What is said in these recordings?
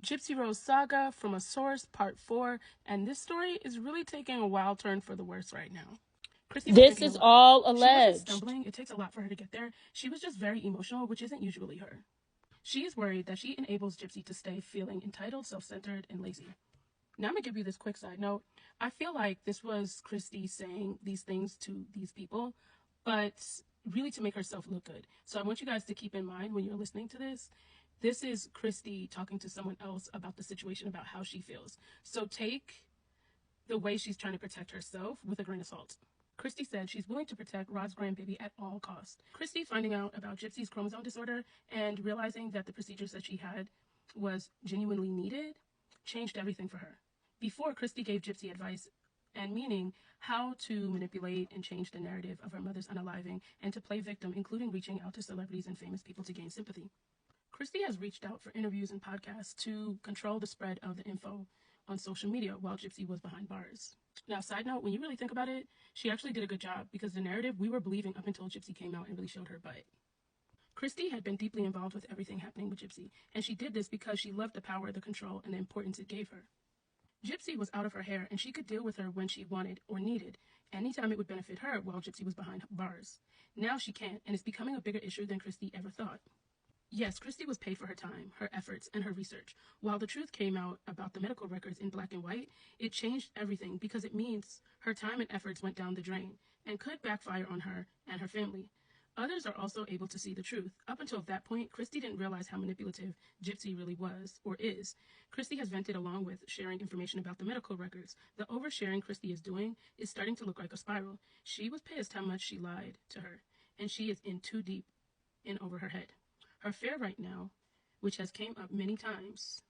Gypsy Rose Saga from a Source Part 4, and this story is really taking a wild turn for the worse right now. Christy was This is all alleged. She wasn't stumbling. It takes a lot for her to get there. She was just very emotional, which isn't usually her. She is worried that she enables Gypsy to stay feeling entitled, self-centered, and lazy. Now I'm going to give you this quick side note. I feel like this was Christy saying these things to these people, but really to make herself look good. So I want you guys to keep in mind when you're listening to this, this is Christy talking to someone else about the situation, about how she feels. So take the way she's trying to protect herself with a grain of salt. Christy said she's willing to protect Rod's grandbaby at all costs. Christy finding out about Gypsy's chromosome disorder and realizing that the procedures that she had was genuinely needed changed everything for her. Before, Christy gave Gypsy advice and meaning how to manipulate and change the narrative of her mother's unaliving and to play victim, including reaching out to celebrities and famous people to gain sympathy. Christy has reached out for interviews and podcasts to control the spread of the info on social media while Gypsy was behind bars. Now, side note, when you really think about it, she actually did a good job because the narrative we were believing up until Gypsy came out and really showed her butt. Christy had been deeply involved with everything happening with Gypsy, and she did this because she loved the power, the control, and the importance it gave her. Gypsy was out of her hair, and she could deal with her when she wanted or needed, anytime it would benefit her while Gypsy was behind bars. Now she can't, and it's becoming a bigger issue than Christy ever thought. Yes, Christy was paid for her time, her efforts, and her research. While the truth came out about the medical records in black and white, it changed everything because it means her time and efforts went down the drain and could backfire on her and her family. Others are also able to see the truth. Up until that point, Christy didn't realize how manipulative Gypsy really was, or is. Christy has vented along with sharing information about the medical records. The oversharing Christy is doing is starting to look like a spiral. She was pissed how much she lied to her, and she is in too deep in over her head. Her fear right now, which has came up many times,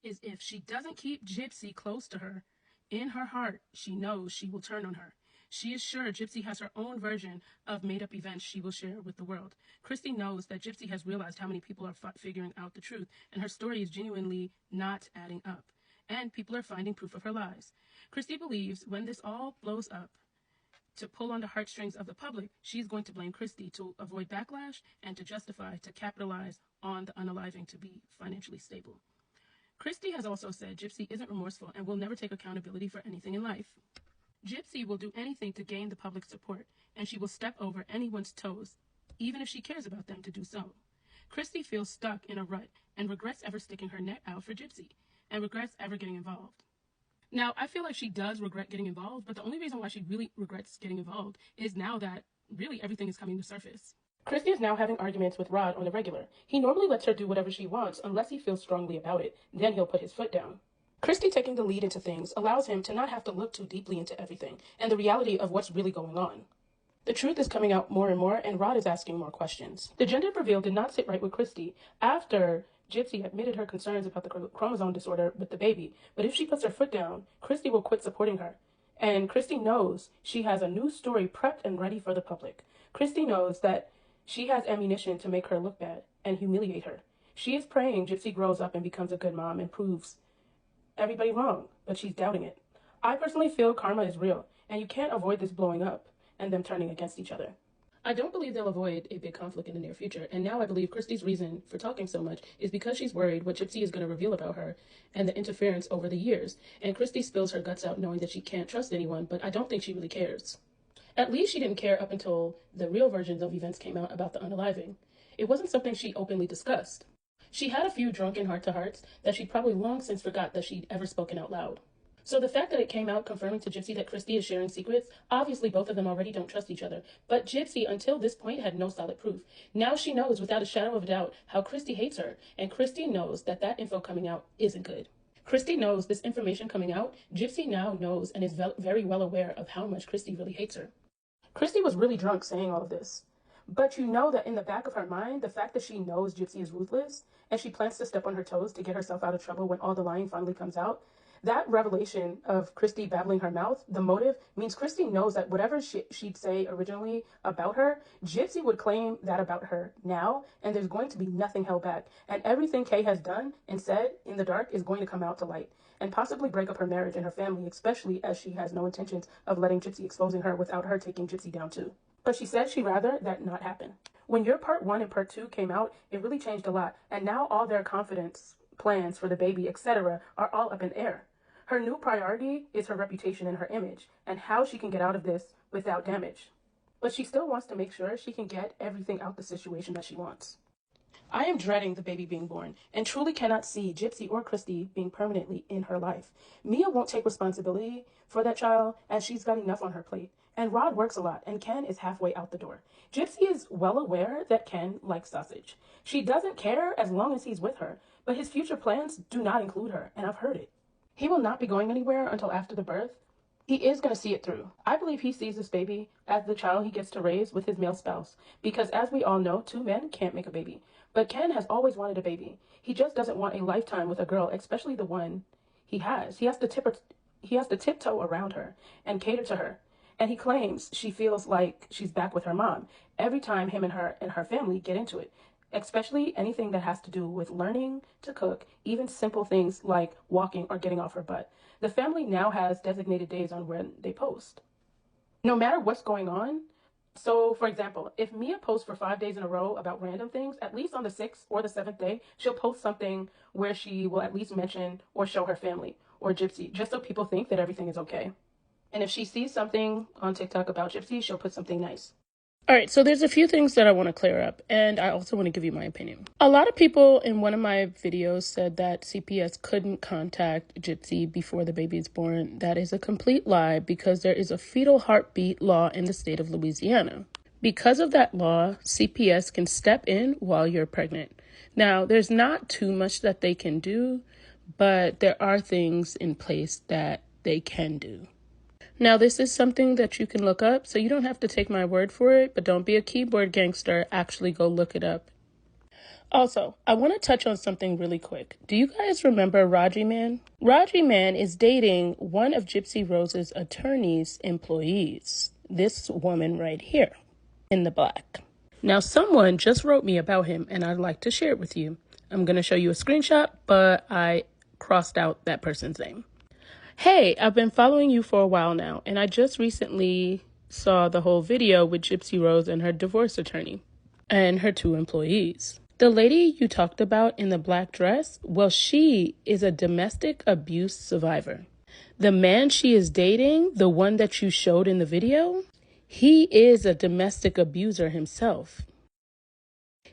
is if she doesn't keep Gypsy close to her, in her heart, she knows she will turn on her. She is sure Gypsy has her own version of made-up events she will share with the world. Christy knows that Gypsy has realized how many people are figuring out the truth, and her story is genuinely not adding up. And people are finding proof of her lies. Christy believes when this all blows up, to pull on the heartstrings of the public, she's going to blame Christy to avoid backlash and to justify, to capitalize on the unaliving to be financially stable. Christy has also said Gypsy isn't remorseful and will never take accountability for anything in life. Gypsy will do anything to gain the public support, and she will step over anyone's toes, even if she cares about them to do so. Christy feels stuck in a rut and regrets ever sticking her neck out for Gypsy, and regrets ever getting involved. Now, I feel like she does regret getting involved, but the only reason why she really regrets getting involved is now that really everything is coming to surface. Christy is now having arguments with Rod on the regular. He normally lets her do whatever she wants unless he feels strongly about it. Then he'll put his foot down. Christy taking the lead into things allows him to not have to look too deeply into everything and the reality of what's really going on. The truth is coming out more and more, and Rod is asking more questions. The gender reveal did not sit right with Christy after Gypsy admitted her concerns about the chromosome disorder with the baby, but if she puts her foot down, Christy will quit supporting her. And Christy knows she has a new story prepped and ready for the public. Christy knows that she has ammunition to make her look bad and humiliate her. She is praying Gypsy grows up and becomes a good mom and proves everybody wrong, but she's doubting it. I personally feel karma is real, and you can't avoid this blowing up and them turning against each other. I don't believe they'll avoid a big conflict in the near future, and now I believe Christy's reason for talking so much is because she's worried what Gypsy is going to reveal about her and the interference over the years, and Christy spills her guts out knowing that she can't trust anyone, but I don't think she really cares. At least she didn't care up until the real versions of events came out about the unaliving. It wasn't something she openly discussed. She had a few drunken heart-to-hearts that she'd probably long since forgot that she'd ever spoken out loud. So the fact that it came out confirming to Gypsy that Christy is sharing secrets, obviously both of them already don't trust each other. But Gypsy, until this point, had no solid proof. Now she knows without a shadow of a doubt how Christy hates her, and Christy knows that that info coming out isn't good. Christy knows this information coming out. Gypsy now knows and is very well aware of how much Christy really hates her. Christy was really drunk saying all of this. But you know that in the back of her mind, the fact that she knows Gypsy is ruthless, and she plans to step on her toes to get herself out of trouble when all the lying finally comes out, that revelation of Christy babbling her mouth, the motive, means Christy knows that whatever she'd say originally about her, Gypsy would claim that about her now, and there's going to be nothing held back. And everything Kay has done and said in the dark is going to come out to light, and possibly break up her marriage and her family, especially as she has no intentions of letting Gypsy exposing her without her taking Gypsy down too. But she said she'd rather that not happen. When your part 1 and part 2 came out, it really changed a lot, and now all their confidence plans for the baby, etc., are all up in the air. Her new priority is her reputation and her image, and how she can get out of this without damage. But she still wants to make sure she can get everything out the situation that she wants. I am dreading the baby being born and truly cannot see Gypsy or Christy being permanently in her life. Mia won't take responsibility for that child as she's got enough on her plate. And Rod works a lot and Ken is halfway out the door. Gypsy is well aware that Ken likes sausage. She doesn't care as long as he's with her, but his future plans do not include her, and I've heard it. He will not be going anywhere until after the birth. He is going to see it through. I believe he sees this baby as the child he gets to raise with his male spouse, because as we all know, two men can't make a baby. But Ken has always wanted a baby. He just doesn't want a lifetime with a girl, especially the one he has. He has to tiptoe around her and cater to her. And he claims she feels like she's back with her mom every time him and her family get into it, especially anything that has to do with learning to cook, even simple things like walking or getting off her butt. The family now has designated days on when they post. No matter what's going on, so for example, if Mia posts for 5 days in a row about random things, at least on the 6th or the 7th day, she'll post something where she will at least mention or show her family or Gypsy, just so people think that everything is okay. And if she sees something on TikTok about Gypsy, she'll put something nice. All right, so there's a few things that I want to clear up, and I also want to give you my opinion. A lot of people in one of my videos said that CPS couldn't contact Gypsy before the baby is born. That is a complete lie, because there is a fetal heartbeat law in the state of Louisiana. Because of that law, CPS can step in while you're pregnant. Now, there's not too much that they can do, but there are things in place that they can do. Now, this is something that you can look up, so you don't have to take my word for it, but don't be a keyboard gangster. Actually go look it up. Also, I want to touch on something really quick. Do you guys remember Raji Man? Raji Man is dating one of Gypsy Rose's attorney's employees. This woman right here in the black. Now, someone just wrote me about him, and I'd like to share it with you. I'm going to show you a screenshot, but I crossed out that person's name. Hey, I've been following you for a while now, and I just recently saw the whole video with Gypsy Rose and her divorce attorney and her 2 employees. The lady you talked about in the black dress, well, she is a domestic abuse survivor. The man she is dating, the one that you showed in the video, he is a domestic abuser himself.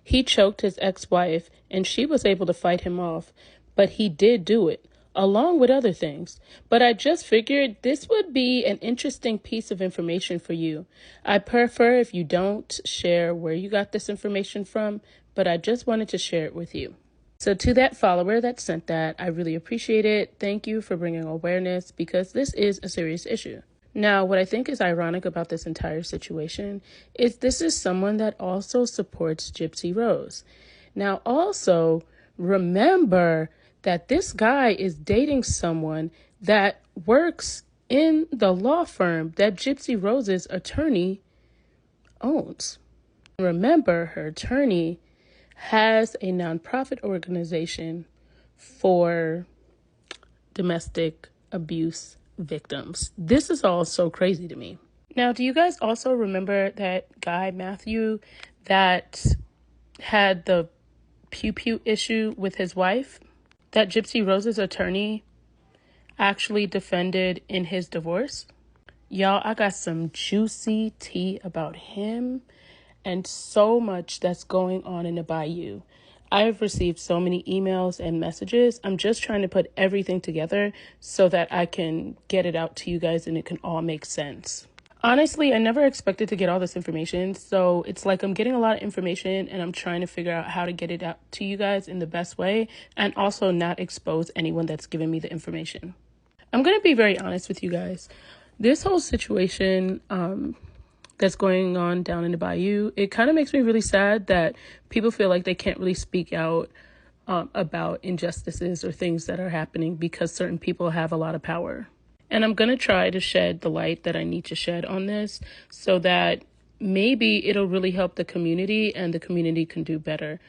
He choked his ex-wife, and she was able to fight him off, but he did do it, along with other things. But I just figured this would be an interesting piece of information for you. I prefer if you don't share where you got this information from, but I just wanted to share it with you. So to that follower that sent that, I really appreciate it. Thank you for bringing awareness, because this is a serious issue. Now, what I think is ironic about this entire situation is this is someone that also supports Gypsy Rose. Now, also, remember that this guy is dating someone that works in the law firm that Gypsy Rose's attorney owns. Remember, her attorney has a nonprofit organization for domestic abuse victims. This is all so crazy to me. Now, do you guys also remember that guy, Matthew, that had the pew-pew issue with his wife? That Gypsy Rose's attorney actually defended in his divorce? Y'all, I got some juicy tea about him and so much that's going on in the bayou. I've received so many emails and messages. I'm just trying to put everything together so that I can get it out to you guys and it can all make sense. Honestly, I never expected to get all this information, so it's like I'm getting a lot of information and I'm trying to figure out how to get it out to you guys in the best way and also not expose anyone that's giving me the information. I'm going to be very honest with you guys. This whole situation that's going on down in the bayou, it kind of makes me really sad that people feel like they can't really speak out about injustices or things that are happening because certain people have a lot of power. And I'm going to try to shed the light that I need to shed on this so that maybe it'll really help the community and the community can do better.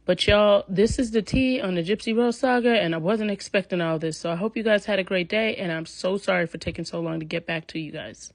But y'all, this is the tea on the Gypsy Rose saga, and I wasn't expecting all this. So I hope you guys had a great day, and I'm so sorry for taking so long to get back to you guys.